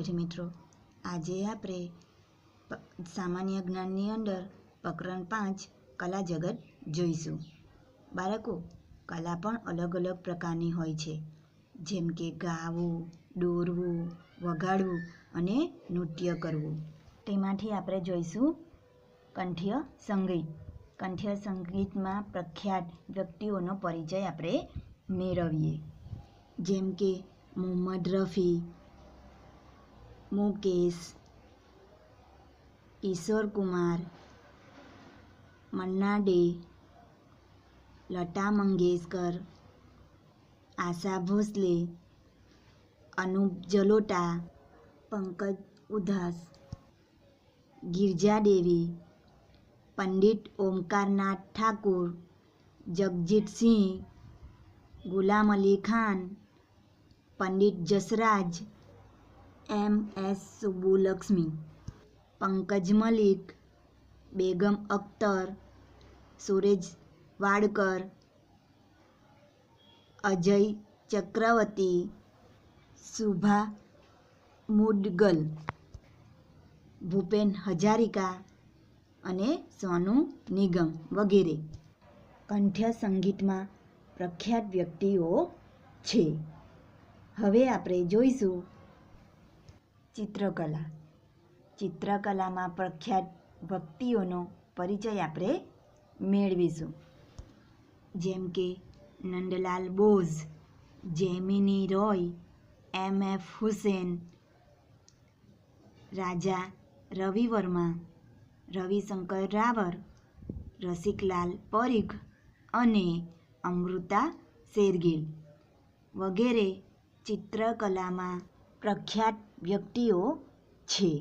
વિદ્યાર્થી મિત્રો, આજે આપણે સામાન્ય જ્ઞાનની અંદર પ્રકરણ 5 કલા જગત જોઈશું. બાળકો, કલા પણ અલગ અલગ પ્રકારની હોય છે, જેમ કે ગાવું, દોરવું, વગાડવું અને નૃત્ય કરવું. તેમાંથી આપણે જોઈશું કંઠ્ય સંગીત. કંઠ્ય સંગીતમાં પ્રખ્યાત વ્યક્તિઓનો પરિચય આપણે મેળવીએ, જેમ કે મોહમ્મદ રફી, મુકેશ, કિશોર કુમાર, મન્ના ડે, લતા મંગેશકર, આશા ભોસલે, અનુપ જલોટા, પંકજ ઉધાસ, ગિરજા દેવી, પંડિત ઓમકારનાથ ઠાકુર, જગજીત સિંહ, ગુલામ અલી ખાન, પંડિત જસરાજ, એમ.એસ. સુબ્બુલક્ષ્મી, પંકજ મલિક, બેગમ અખ્તર, સુરેશ વાડકર, અજય ચક્રવર્તી, શુભા મુદગલ, ભૂપેન હજારિકા અને સોનુ નિગમ વગેરે કંઠ્ય સંગીતમાં પ્રખ્યાત વ્યક્તિઓ છે. હવે આપણે જોઈશું ચિત્રકલા. ચિત્રકલામાં પ્રખ્યાત વ્યક્તિઓનો પરિચય આપણે મેળવીશું, જેમ કે નંદલાલ બોઝ, જેમિની રોય, એમ.એફ. હુસેન, રાજા રવિ વર્મા, રવિશંકર રાવર, રસિકલાલ પરીખ અને અમૃતા શેરગિલ વગેરે ચિત્રકલામાં પ્રખ્યાત વ્યક્તિઓ છે.